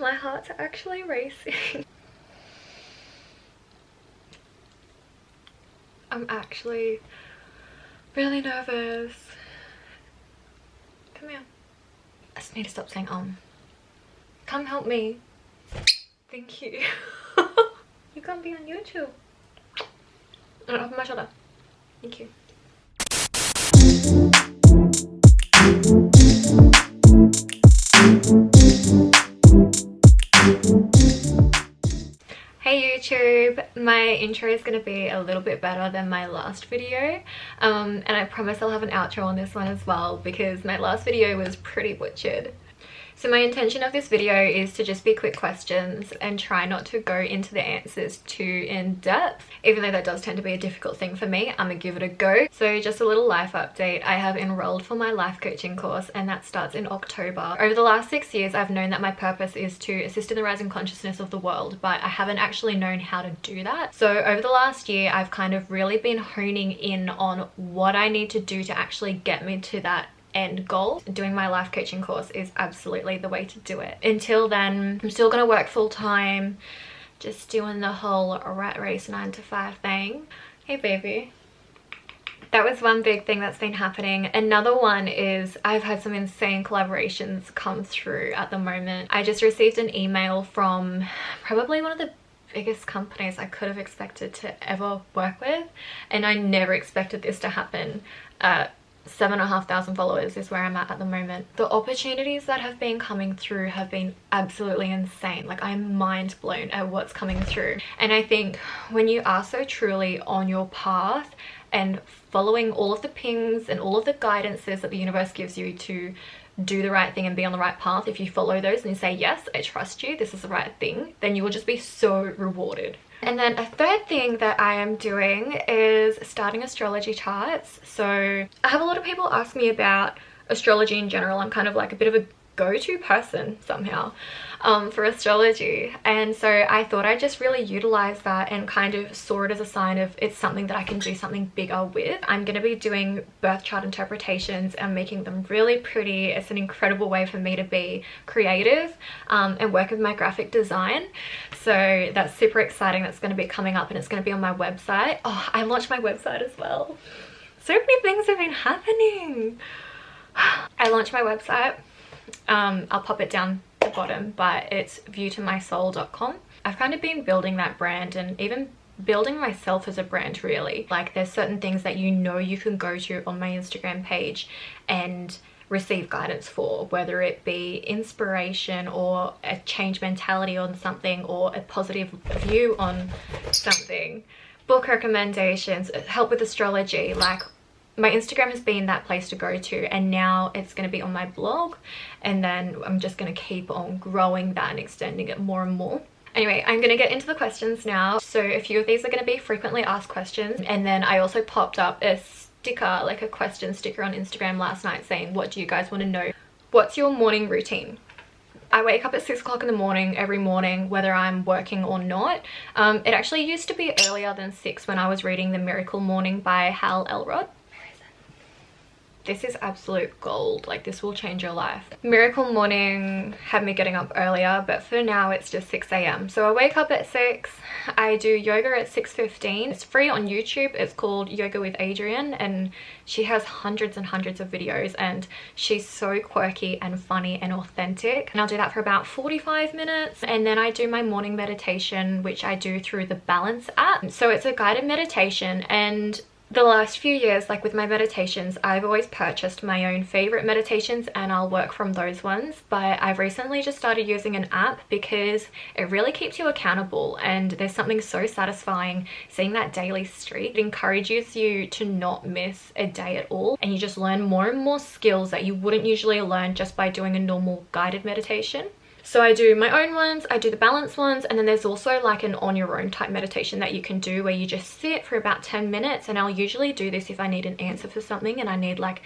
my heart's actually racing. I'm actually really nervous. Come here. I just need to stop saying come help me. Thank you. You can't be on YouTube. Open my shoulder. Thank you. Hey YouTube, my intro is going to be a little bit better than my last video, and I promise I'll have an outro on this one as well because my last video was pretty butchered. So my intention of this video is to just be quick questions and try not to go into the answers too in depth. Even though that does tend to be a difficult thing for me, I'm gonna give it a go. So just a little life update. I have enrolled for my life coaching course and that starts in October. Over the last 6 years, I've known that my purpose is to assist in the rising consciousness of the world, but I haven't actually known how to do that. So over the last year, I've kind of really been honing in on what I need to do to actually get me to that end goal. Doing my life coaching course is absolutely the way to do it. Until then, I'm still gonna work full-time, just doing the whole rat race 9 to 5 thing. Hey baby. That was one big thing that's been happening. Another one is I've had some insane collaborations come through at the moment. I just received an email from probably one of the biggest companies I could have expected to ever work with, and I never expected this to happen. 7,500 followers is where I'm at the moment. The opportunities that have been coming through have been absolutely insane. Like, I'm mind blown at what's coming through. And I think when you are so truly on your path and following all of the pings and all of the guidances that the universe gives you to do the right thing and be on the right path, if you follow those and you say, yes, I trust you, this is the right thing, then you will just be so rewarded. And then a third thing that I am doing is starting astrology charts. So I have a lot of people ask me about astrology in general. I'm kind of like a bit of a go-to person somehow for astrology, and so I thought I'd just really utilize that and kind of saw it as a sign of it's something that I can do something bigger with. I'm going to be doing birth chart interpretations and making them really pretty. It's an incredible way for me to be creative and work with my graphic design, so that's super exciting. That's going to be coming up and it's going to be on my website. Oh, I launched my website as well. So many things have been happening. I launched my website. I'll pop it down the bottom, but it's viewtomysoul.com. I've kind of been building that brand and even building myself as a brand, really. Like, there's certain things that you can go to on my Instagram page and receive guidance for, whether it be inspiration or a change mentality on something or a positive view on something, book recommendations, help with astrology. Like, my Instagram has been that place to go to, and now it's going to be on my blog, and then I'm just going to keep on growing that and extending it more and more. Anyway, I'm going to get into the questions now. So a few of these are going to be frequently asked questions, and then I also popped up a sticker, like a question sticker on Instagram last night saying, what do you guys want to know? What's your morning routine? I wake up at 6 o'clock in the morning every morning, whether I'm working or not. It actually used to be earlier than 6 when I was reading The Miracle Morning by Hal Elrod. This is absolute gold. Like, this will change your life. Miracle Morning had me getting up earlier, but for now it's just 6 a.m. So I wake up at 6. I do yoga at 6:15. It's free on YouTube. It's called Yoga with Adriene, and she has hundreds and hundreds of videos, and she's so quirky and funny and authentic. And I'll do that for about 45 minutes. And then I do my morning meditation, which I do through the Balance app. So it's a guided meditation, and the last few years, like with my meditations, I've always purchased my own favorite meditations and I'll work from those ones, but I've recently just started using an app because it really keeps you accountable, and there's something so satisfying seeing that daily streak. It encourages you to not miss a day at all, and you just learn more and more skills that you wouldn't usually learn just by doing a normal guided meditation. So I do my own ones, I do the Balance ones, and then there's also like an on your own type meditation that you can do where you just sit for about 10 minutes. And I'll usually do this if I need an answer for something and I need like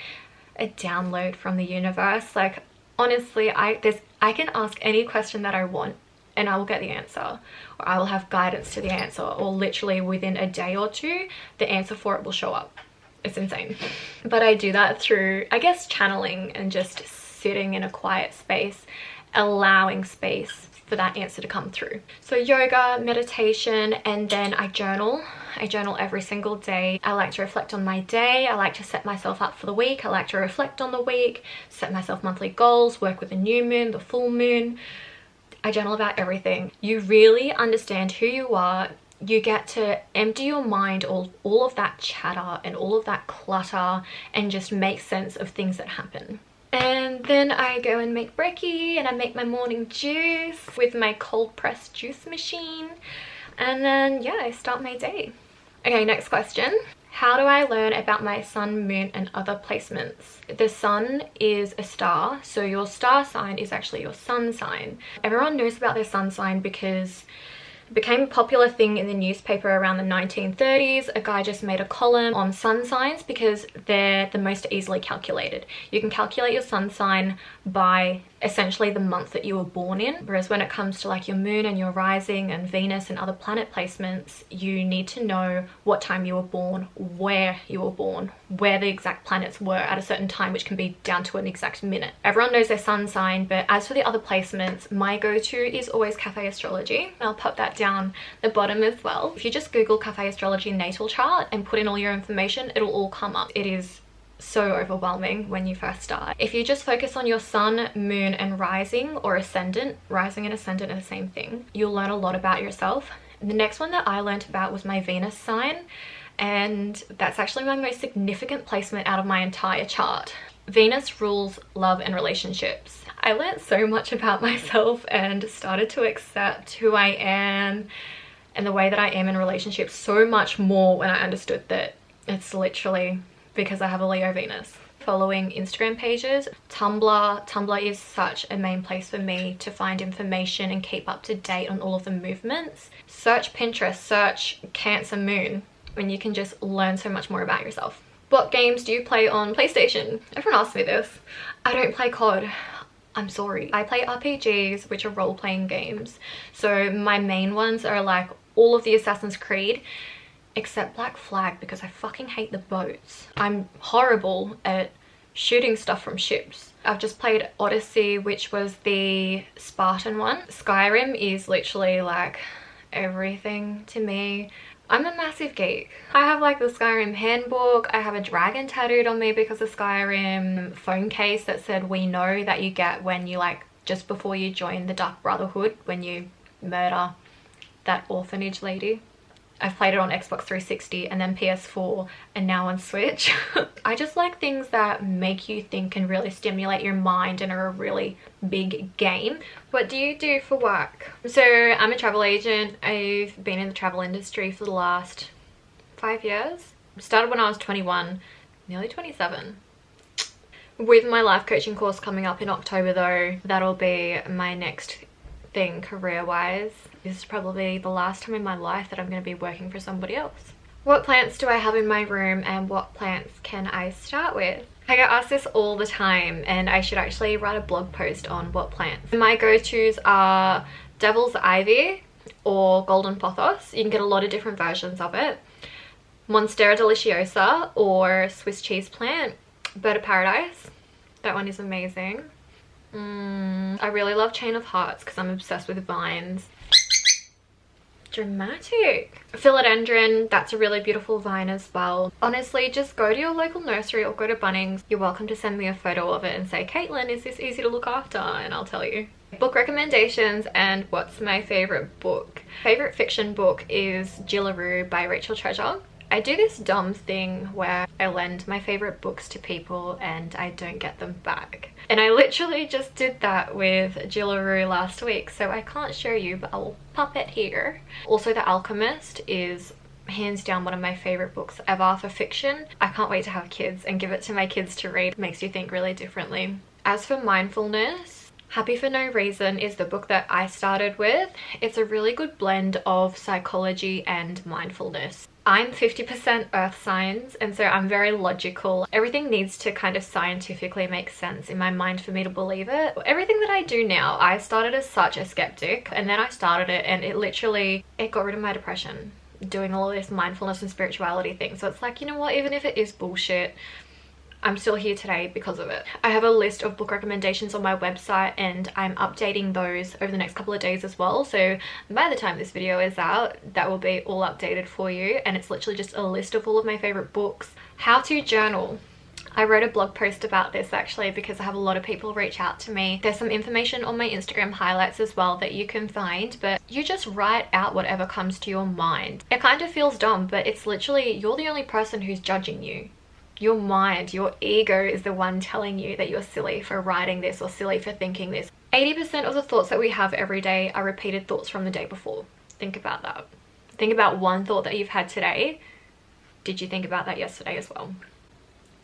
a download from the universe. Like, honestly, I can ask any question that I want and I will get the answer, or I will have guidance to the answer, or literally within a day or two the answer for it will show up. It's insane. But I do that through, I guess, channeling and just sitting in a quiet space, allowing space for that answer to come through. So yoga, meditation, and then I journal. I journal every single day. I like to reflect on my day. I like to set myself up for the week. I like to reflect on the week, set myself monthly goals, work with the new moon, the full moon. I journal about everything. You really understand who you are. You get to empty your mind all of that chatter and all of that clutter and just make sense of things that happen. And then I go and make brekkie, and I make my morning juice with my cold pressed juice machine. And then yeah, I start my day. Okay, next question. How do I learn about my sun, moon, and other placements? The sun is a star, so your star sign is actually your sun sign. Everyone knows about their sun sign because it became a popular thing in the newspaper around the 1930s. A guy just made a column on sun signs because they're the most easily calculated. You can calculate your sun sign by essentially the month that you were born in, whereas when it comes to like your moon and your rising and Venus and other planet placements, you need to know what time you were born, where you were born, where the exact planets were at a certain time, which can be down to an exact minute. Everyone knows their sun sign, but as for the other placements, my go-to is always Cafe Astrology. I'll pop that down the bottom as well. If you just Google Cafe Astrology natal chart and put in all your information, it'll all come up. It is so overwhelming when you first start. If you just focus on your sun, moon, and rising or ascendant, rising and ascendant are the same thing, you'll learn a lot about yourself. The next one that I learned about was my Venus sign, and that's actually my most significant placement out of my entire chart. Venus rules love and relationships. I learned so much about myself and started to accept who I am and the way that I am in relationships so much more when I understood that it's literally because I have a Leo Venus. Following Instagram pages, Tumblr is such a main place for me to find information and keep up to date on all of the movements. Search Pinterest, search Cancer Moon, and you can just learn so much more about yourself. What games do you play on PlayStation? Everyone asks me this. I don't play COD. I'm sorry. I play RPGs, which are role-playing games. So my main ones are like all of the Assassin's Creed, except Black Flag, because I fucking hate the boats. I'm horrible at shooting stuff from ships. I've just played Odyssey, which was the Spartan one. Skyrim is literally like everything to me. I'm a massive geek. I have like the Skyrim handbook. I have a dragon tattooed on me because of Skyrim. Phone case that said "we know" that you get when you like just before you join the Dark Brotherhood, when you murder that orphanage lady. I've played it on Xbox 360 and then PS4 and now on Switch. I just like things that make you think and really stimulate your mind and are a really big game. What do you do for work? So I'm a travel agent. I've been in the travel industry for the last 5 years. Started when I was 21, nearly 27. With my life coaching course coming up in October though, that'll be my next thing career-wise. This is probably the last time in my life that I'm going to be working for somebody else. What plants do I have in my room and what plants can I start with? I get asked this all the time and I should actually write a blog post on what plants. My go-tos are Devil's Ivy or Golden Pothos. You can get a lot of different versions of it. Monstera Deliciosa or Swiss cheese plant. Bird of Paradise. That one is amazing. I really love Chain of Hearts because I'm obsessed with vines. Dramatic. Philodendron, that's a really beautiful vine as well. Honestly, just go to your local nursery or go to Bunnings. You're welcome to send me a photo of it and say, Caitlin, is this easy to look after? And I'll tell you. Book recommendations and what's my favorite book. Favorite fiction book is Jillaroo by Rachel Treasure. I do this dumb thing where I lend my favorite books to people and I don't get them back. And I literally just did that with Jillaroo last week, so I can't show you, but I'll pop it here. Also, The Alchemist is hands down one of my favorite books ever for fiction. I can't wait to have kids and give it to my kids to read. It makes you think really differently. As for mindfulness, Happy for No Reason is the book that I started with. It's a really good blend of psychology and mindfulness. I'm 50% earth signs, and so I'm very logical. Everything needs to kind of scientifically make sense in my mind for me to believe it. Everything that I do now, I started as such a skeptic, and then I started it and it got rid of my depression, doing all of this mindfulness and spirituality thing. So it's like, you know what, even if it is bullshit, I'm still here today because of it. I have a list of book recommendations on my website and I'm updating those over the next couple of days as well. So by the time this video is out, that will be all updated for you. And it's literally just a list of all of my favorite books. How to journal. I wrote a blog post about this actually because I have a lot of people reach out to me. There's some information on my Instagram highlights as well that you can find, but you just write out whatever comes to your mind. It kind of feels dumb, but it's literally, you're the only person who's judging you. Your mind, your ego is the one telling you that you're silly for writing this or silly for thinking this. 80% of the thoughts that we have every day are repeated thoughts from the day before. Think about that. Think about one thought that you've had today. Did you think about that yesterday as well?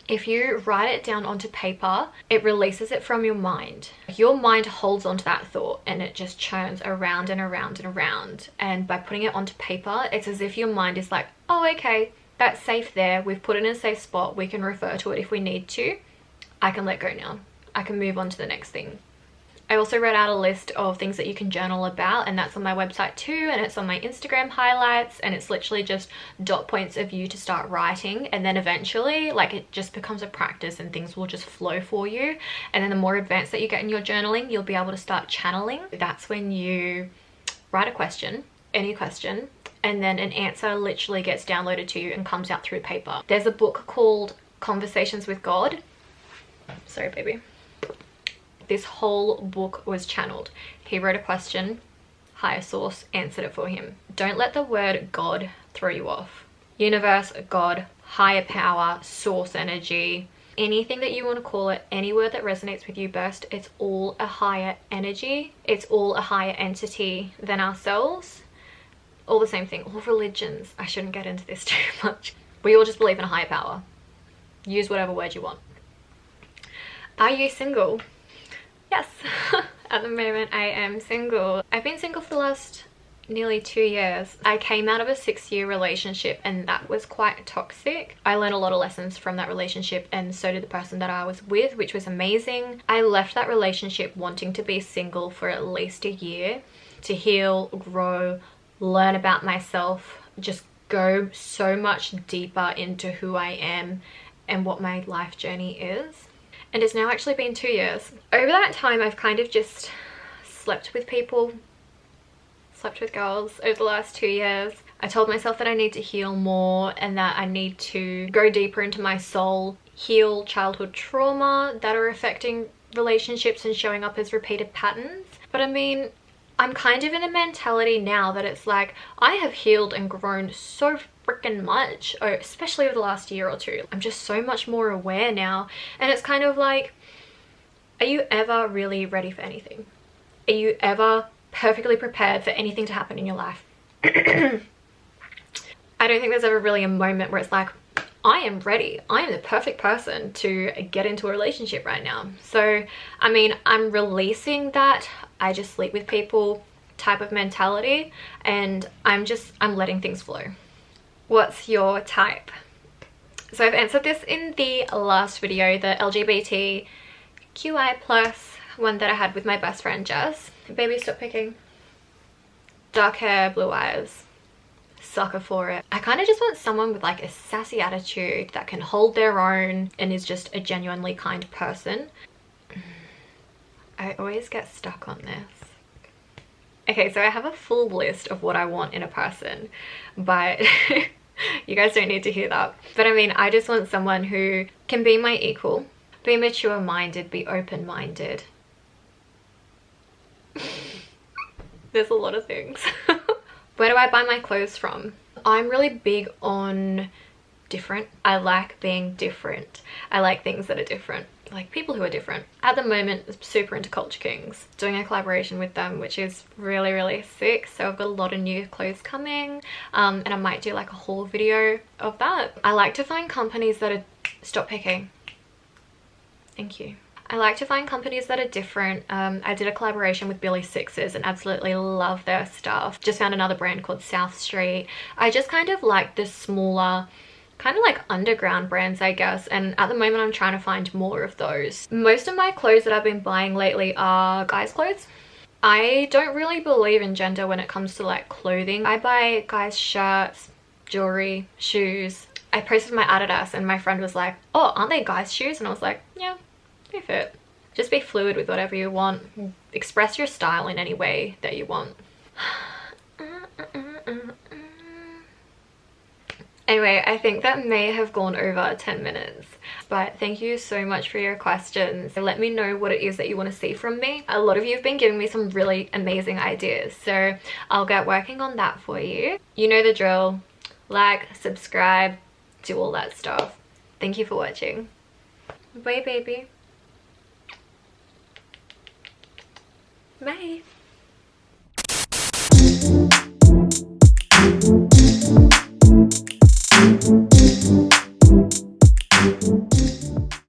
If you write it down onto paper, it releases it from your mind. Your mind holds onto that thought and it just churns around and around and around. And by putting it onto paper, it's as if your mind is like, oh, okay, that's safe there. We've put it in a safe spot. We can refer to it if we need to. I can let go now. I can move on to the next thing. I also wrote out a list of things that you can journal about, and that's on my website too, and it's on my Instagram highlights, and it's literally just dot points of you to start writing, and then eventually like it just becomes a practice and things will just flow for you. And then the more advanced that you get in your journaling, you'll be able to start channeling. That's when you write a question, any question, and then an answer literally gets downloaded to you and comes out through paper. There's a book called Conversations with God. Sorry, baby. This whole book was channeled. He wrote a question, higher source answered it for him. Don't let the word God throw you off. Universe, God, higher power, source energy, anything that you want to call it, any word that resonates with you best, it's all a higher energy. It's all a higher entity than ourselves. All the same thing, all religions. I shouldn't get into this too much. We all just believe in a higher power. Use whatever word you want. Are you single? Yes, at the moment I am single. I've been single for the last nearly 2 years. I came out of a 6-year relationship and that was quite toxic. I learned a lot of lessons from that relationship and so did the person that I was with, which was amazing. I left that relationship wanting to be single for at least a year to heal, grow, learn about myself, just go so much deeper into who I am and what my life journey is. And it's now actually been 2 years. Over that time, I've kind of just slept with people, slept with girls over the last 2 years. I told myself that I need to heal more and that I need to go deeper into my soul, heal childhood trauma that are affecting relationships and showing up as repeated patterns. But I mean, I'm kind of in a mentality now that it's like, I have healed and grown so freaking much, especially over the last year or two. I'm just so much more aware now, and it's kind of like, are you ever really ready for anything? Are you ever perfectly prepared for anything to happen in your life? I don't think there's ever really a moment where it's like, I am ready. I am the perfect person to get into a relationship right now. So, I mean, I'm releasing that I just sleep with people type of mentality, and I'm letting things flow. What's your type? So I've answered this in the last video, the LGBTQI plus one that I had with my best friend Jess. Baby, stop picking. Dark hair, blue eyes. Sucker for it. I kind of just want someone with like a sassy attitude that can hold their own and is just a genuinely kind person. I always get stuck on this. Okay, so I have a full list of what I want in a person, but you guys don't need to hear that. But I mean, I just want someone who can be my equal, be mature-minded, be open-minded. There's a lot of things. Where do I buy my clothes from? I'm really big on different. I like being different. I like things that are different. Like people who are different. At the moment, I'm super into Culture Kings. Doing a collaboration with them, which is really, really sick. So I've got a lot of new clothes coming, and I might do like a haul video of that. I like to find companies that are... Stop picking. Thank you. I like to find companies that are different. I did a collaboration with Billy Sixes and absolutely love their stuff. Just found another brand called South Street. I just kind of like the smaller, kind of like underground brands, I guess, and at the moment I'm trying to find more of those. Most of my clothes that I've been buying lately are guys' clothes. I don't really believe in gender when it comes to like clothing. I buy guys' shirts, jewelry, shoes. I posted my Adidas and my friend was like, oh, aren't they guys' shoes? And I was like, yeah, they fit. Just be fluid with whatever you want. Express your style in any way that you want. Anyway, I think that may have gone over 10 minutes, but thank you so much for your questions. Let me know what it is that you want to see from me. A lot of you have been giving me some really amazing ideas, so I'll get working on that for you. You know the drill. Like, subscribe, do all that stuff. Thank you for watching. Bye, baby. Bye.